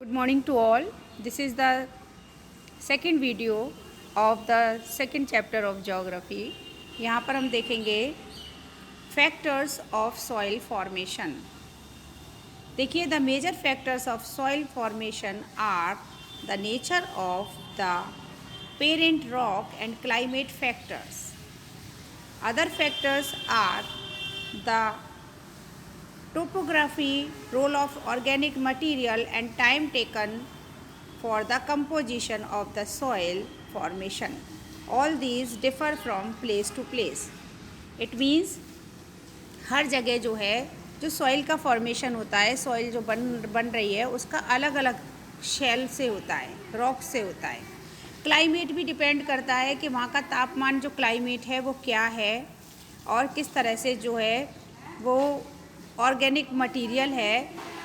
Good morning to all. This is the second video of the second chapter of geography. यहाँ पर हम देखेंगे factors of soil formation. देखिए the major factors of soil formation are the nature of the parent rock and climate factors. Other factors are the topography, role of organic material and time taken for the composition of the soil formation. All these differ from place to place. It means हर जगह जो है जो soil का formation होता है, soil जो बन रही है उसका अलग अलग शेल से होता है, रॉक से होता है। क्लाइमेट भी डिपेंड करता है कि वहाँ का तापमान जो क्लाइमेट है वो क्या है और किस तरह से जो है वो ऑर्गेनिक मटेरियल है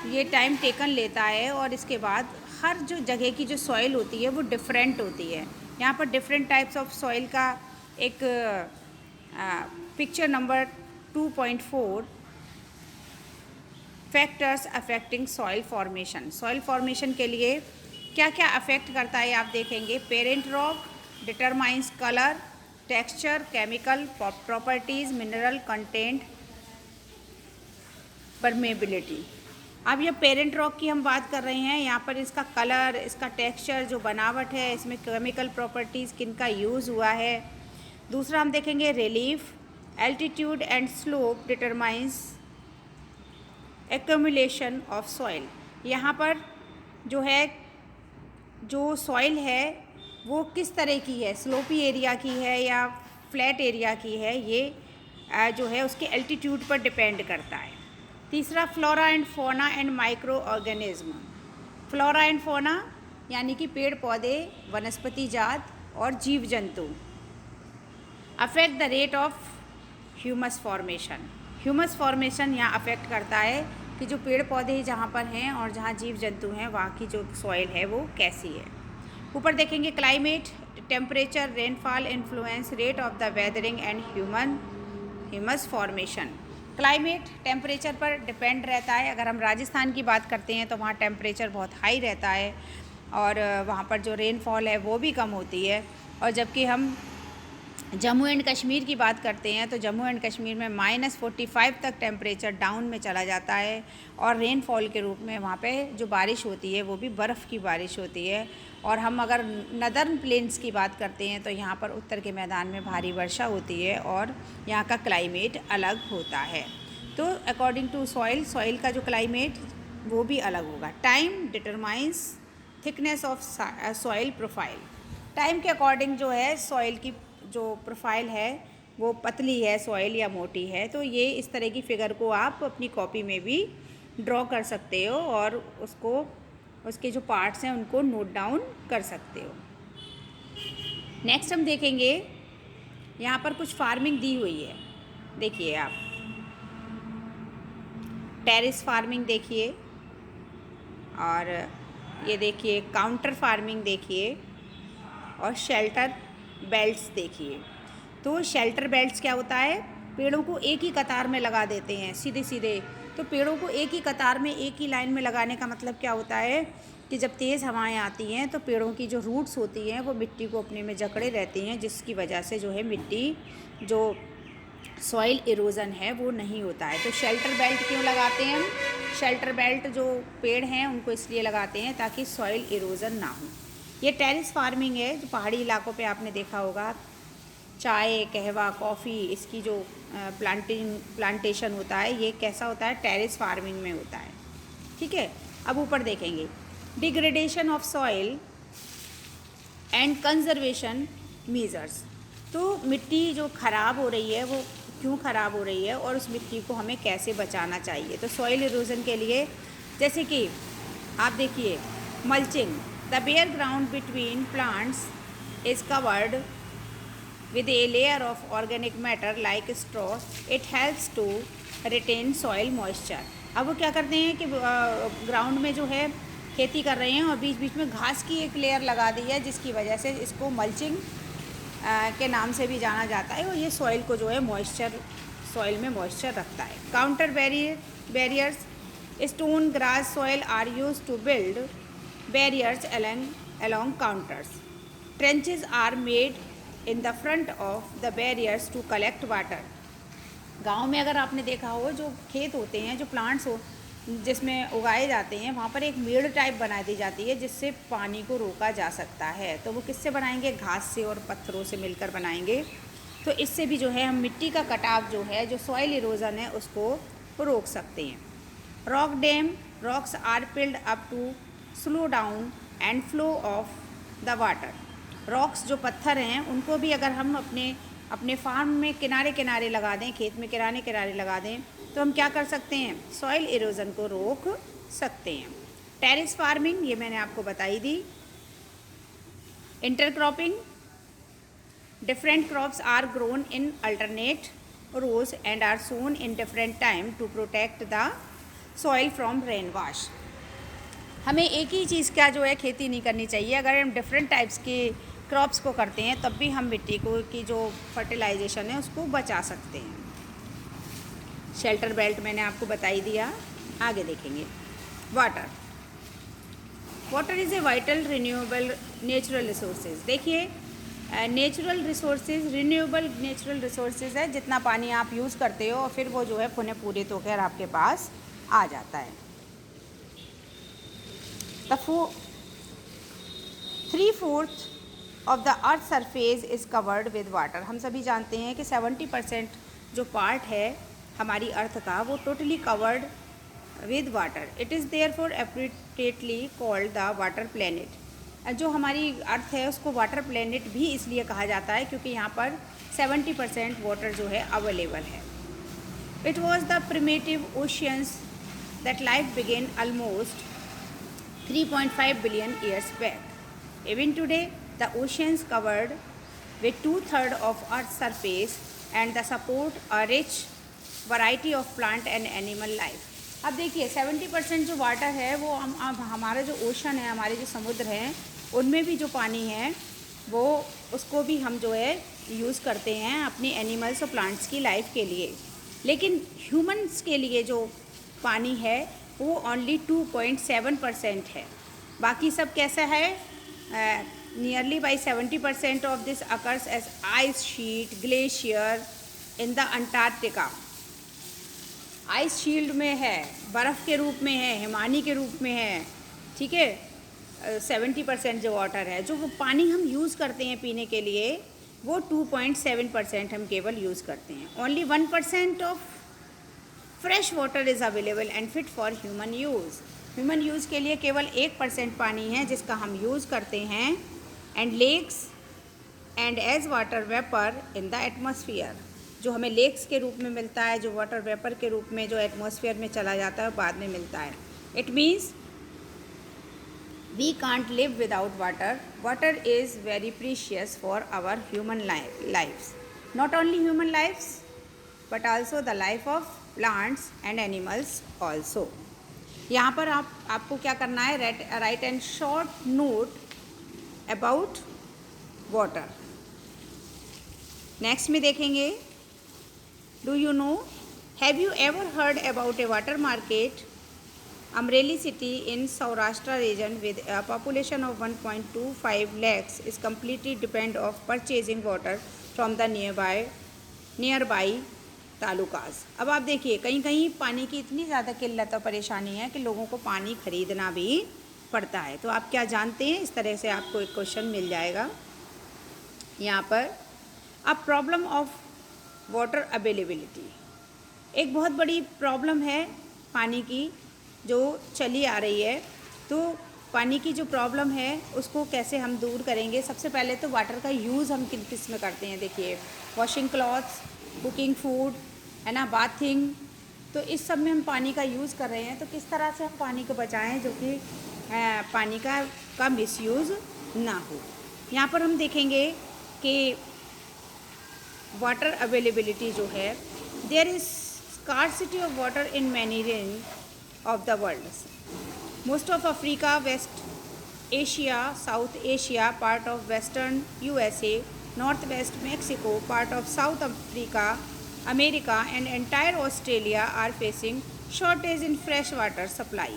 ये टाइम टेकन लेता है। और इसके बाद हर जो जगह की जो सॉइल होती है वो डिफरेंट होती है। यहाँ पर डिफरेंट टाइप्स ऑफ सॉइल का एक picture number 2.4 factors affecting soil formation. Soil formation के लिए क्या क्या अफेक्ट करता है आप देखेंगे। Parent rock determines colour, texture, chemical properties, mineral content, permeability. अब ये पेरेंट रॉक की हम बात कर रहे हैं। यहाँ पर इसका कलर, इसका टेक्सचर, जो बनावट है, इसमें केमिकल प्रॉपर्टीज़ किन का यूज़ हुआ है। दूसरा हम देखेंगे relief, altitude and slope determines accumulation of soil. यहाँ पर जो है जो सॉइल है वो किस तरह की है, स्लोपी एरिया की है या फ्लैट एरिया की है, ये जो है उसके एल्टीट्यूड पर डिपेंड करता है। तीसरा flora and fauna and micro organism. Flora and fauna यानी कि पेड़ पौधे, वनस्पति जात और जीव जंतु affect the rate of humus formation. Humus formation यहाँ अफेक्ट करता है कि जो पेड़ पौधे जहाँ पर हैं और जहाँ जीव जंतु हैं वहाँ की जो सॉइल है वो कैसी है। ऊपर देखेंगे climate, temperature, rainfall influence rate of the weathering and humus formation. Climate temperature पर डिपेंड रहता है। अगर हम राजस्थान की बात करते हैं तो वहाँ टेम्परेचर बहुत हाई रहता है और वहाँ पर जो रेनफॉल है वो भी कम होती है। और जबकि हम जम्मू एंड कश्मीर की बात करते हैं तो जम्मू एंड कश्मीर में -45 तक टेम्परेचर डाउन में चला जाता है और रेनफॉल के रूप में वहाँ पे जो बारिश होती है वो भी बर्फ़ की बारिश होती है। और हम अगर नदर्न प्लेन्स की बात करते हैं तो यहाँ पर उत्तर के मैदान में भारी वर्षा होती है और यहाँ का क्लाइमेट अलग होता है। तो अकॉर्डिंग टू सॉइल का जो क्लाइमेट वो भी अलग होगा। Time determines thickness of soil profile. Time के अकॉर्डिंग जो है सॉइल की जो प्रोफाइल है वो पतली है सॉइल या मोटी है। तो ये इस तरह की फिगर को आप अपनी कॉपी में भी ड्रॉ कर सकते हो और उसको उसके जो पार्ट्स हैं उनको नोट डाउन कर सकते हो। नेक्स्ट हम देखेंगे यहाँ पर कुछ फार्मिंग दी हुई है। देखिए आप टेरेस फार्मिंग देखिए और ये देखिए काउंटर फार्मिंग देखिए और शेल्टर बेल्ट्स देखिए। तो शेल्टर बेल्ट्स क्या होता है, पेड़ों को एक ही कतार में लगा देते हैं सीधे सीधे। तो पेड़ों को एक ही कतार में एक ही लाइन में लगाने का मतलब क्या होता है कि जब तेज़ हवाएं आती हैं तो पेड़ों की जो रूट्स होती हैं वो मिट्टी को अपने में जकड़े रहती हैं, जिसकी वजह से जो है मिट्टी जो सॉइल इरोज़न है वो नहीं होता है। तो शेल्टर बेल्ट क्यों लगाते हैं हम? शेल्टर बेल्ट जो पेड़ हैं उनको इसलिए लगाते हैं ताकि सॉइल इरोज़न ना हो। ये टेरेस फार्मिंग है जो पहाड़ी इलाकों पे आपने देखा होगा। चाय, कहवा, कॉफ़ी, इसकी जो प्लांटेशन होता है ये कैसा होता है, टेरेस फार्मिंग में होता है। ठीक है। अब ऊपर देखेंगे degradation of soil and conservation measures. तो मिट्टी जो ख़राब हो रही है वो क्यों ख़राब हो रही है और उस मिट्टी को हमें कैसे बचाना चाहिए। तो सॉइल इरोजन के लिए जैसे कि आप देखिए mulching, the bare ground between plants is covered with a layer of organic matter like straw. It helps to retain soil moisture. अब वो क्या करते हैं कि ग्राउंड में जो है खेती कर रहे हैं और बीच बीच में घास की एक लेयर लगा दी है, जिसकी वजह से इसको मल्चिंग के नाम से भी जाना जाता है और ये सॉइल को जो है सॉइल में मॉइस्चर रखता है। Counter barriers, stone, grass, soil are used to build barriers along counters. Trenches are made in the front of the barriers to collect water. गांव में अगर आपने देखा हो, जो खेत होते हैं, जो प्लांट्स हो जिसमें उगाए जाते हैं, वहाँ पर एक मेड़ टाइप बना दी जाती है जिससे पानी को रोका जा सकता है। तो वो किससे बनाएंगे? घास से और पत्थरों से मिलकर बनाएंगे। तो इससे भी जो है हम मिट्टी का कटाव जो है, जो सॉइल इरोजन है, उसको रोक सकते हैं। Rock dam, rocks are filled up to slow down and flow of the water. Rocks जो पत्थर हैं उनको भी अगर हम अपने फार्म में किनारे किनारे लगा दें, खेत में किनारे किनारे लगा दें, तो हम क्या कर सकते हैं? सॉइल इरोजन को रोक सकते हैं। टेरेस फार्मिंग, ये मैंने आपको बताई दी। Intercropping, different crops are grown in alternate rows and are sown in different time to protect the soil from rain wash. हमें एक ही चीज़ का जो है खेती नहीं करनी चाहिए। अगर हम डिफरेंट टाइप्स के क्रॉप्स को करते हैं तब भी हम मिट्टी को की जो फर्टिलाइजेशन है उसको बचा सकते हैं। शेल्टर बेल्ट मैंने आपको बताई दिया। आगे देखेंगे water. Water is a vital renewable natural resources. देखिए natural resources, renewable natural resources है। जितना पानी आप यूज़ करते हो और फिर वो जो है पुनः पूरित होकर आपके पास आ जाता है। The 3/4 of the earth surface is covered with water। हम सभी जानते हैं कि 70% जो पार्ट है हमारी अर्थ का वो totally covered with water. It is therefore appropriately called the water planet. जो हमारी अर्थ है उसको वाटर प्लैनेट भी इसलिए कहा जाता है क्योंकि यहाँ पर 70% वाटर जो है अवेलेबल है। It was the primitive oceans that life began almost 3.5 billion years back. Even today, the oceans covered with 2/3 of Earth's surface and the support a rich variety of plant and animal life. अब देखिए 70% जो water है वो हमारा जो ocean है, हमारे जो समुद्र हैं, उनमें भी जो पानी है वो उसको भी हम जो है यूज़ करते हैं अपनी एनिमल्स और प्लांट्स की लाइफ के लिए। लेकिन ह्यूमन्स के लिए जो पानी है वो ओनली 2.7% है। बाकी सब कैसा है? Nearly by 70% of this occurs as ice sheet, glacier in the Antarctica. Ice shield में है, बर्फ़ के रूप में है, हिमानी के रूप में है, ठीक है। 70% जो वाटर है, जो वो पानी हम यूज़ करते हैं पीने के लिए, वो 2.7% हम केवल यूज़ करते हैं। Only 1% of fresh water is available and fit for human use. Human use के लिए केवल 1% पानी है जिसका हम यूज़ करते हैं। And lakes and as water vapour in the atmosphere, जो हमें लेक्स के रूप में मिलता है, जो वाटर वेपर के रूप में जो एटमॉस्फेयर में चला जाता है बाद में मिलता है। It means we can't live without water. Water is very precious for our human lifes. Not only human lifes but also the life of plants and animals also. यहाँ पर आपको क्या करना है? Write and short note about water. Next में देखेंगे, do you know, have you ever heard about a water market? Amreli city in Saurashtra region with a population of 1.25 lakhs is completely depend of purchasing water from the nearby talukas. अब आप देखिए कहीं कहीं पानी की इतनी ज़्यादा किल्लत और परेशानी है कि लोगों को पानी खरीदना भी पड़ता है। तो आप क्या जानते हैं? इस तरह से आपको एक क्वेश्चन मिल जाएगा यहाँ पर। अब प्रॉब्लम ऑफ वाटर अवेलेबिलिटी, एक बहुत बड़ी प्रॉब्लम है पानी की जो चली आ रही है। तो पानी की जो प्रॉब्लम है उसको कैसे हम दूर करेंगे? सबसे पहले तो वाटर का यूज़ हम किस में करते हैं? देखिए वॉशिंग क्लॉथ्स, कुकिंग फूड, है ना, बाथिंग, तो इस सब में हम पानी का यूज़ कर रहे हैं। तो किस तरह से हम पानी को बचाएं जो कि पानी का मिसयूज़ ना हो। यहाँ पर हम देखेंगे कि वाटर अवेलेबिलिटी जो है, there is scarcity of water in many region of the world. Most of Africa, west Asia, south Asia, part of western USA, north west Mexico, part of south Africa, America and entire Australia are facing shortage in fresh water supply.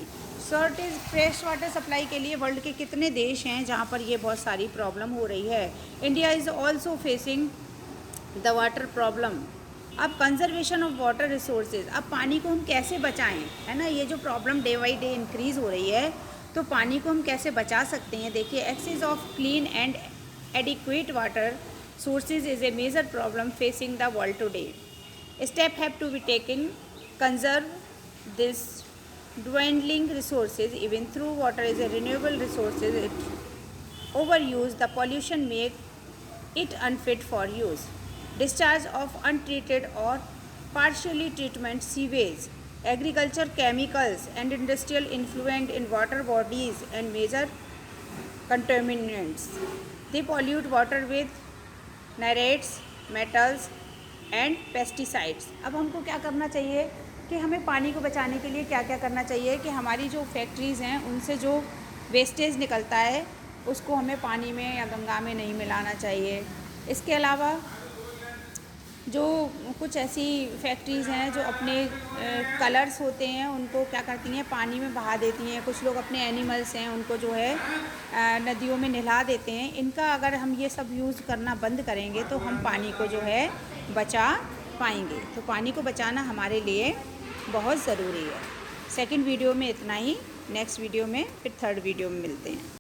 Shortage fresh water supply के लिए world के कितने देश हैं जहाँ पर ये बहुत सारी प्रॉब्लम हो रही है? India is also facing the water problem. अब कंजर्वेशन ऑफ वाटर रिसोर्सेज, अब पानी को हम कैसे बचाएं, है ना? ये जो problem day by day increase हो रही है, तो पानी को हम कैसे बचा सकते हैं? देखिए, access of clean and adequate water sources is a major problem facing the world today. Steps have to be taken conserve this dwindling resources. Even though water is a renewable resource, it overuse the pollution make it unfit for use. Discharge of untreated or partially treatment sewage, agriculture chemicals and industrial influent in water bodies and major contaminants. They pollute water with nitrates, metals and pesticides. अब हमको क्या करना चाहिए कि हमें पानी को बचाने के लिए क्या क्या करना चाहिए कि हमारी जो फैक्ट्रीज़ हैं उनसे जो वेस्टेज निकलता है उसको हमें पानी में या गंगा में नहीं मिलाना चाहिए। इसके अलावा जो कुछ ऐसी फैक्ट्रीज़ हैं जो अपने कलर्स होते हैं उनको क्या करती हैं, पानी में बहा देती हैं। कुछ लोग अपने एनिमल्स हैं उनको जो है नदियों में नहला देते हैं। इनका अगर हम ये सब यूज़ करना बंद करेंगे तो हम पानी को जो है बचा पाएंगे। तो पानी को बचाना हमारे लिए बहुत ज़रूरी है। सेकंड वीडियो में इतना ही, नेक्स्ट वीडियो में फिर थर्ड वीडियो में मिलते हैं।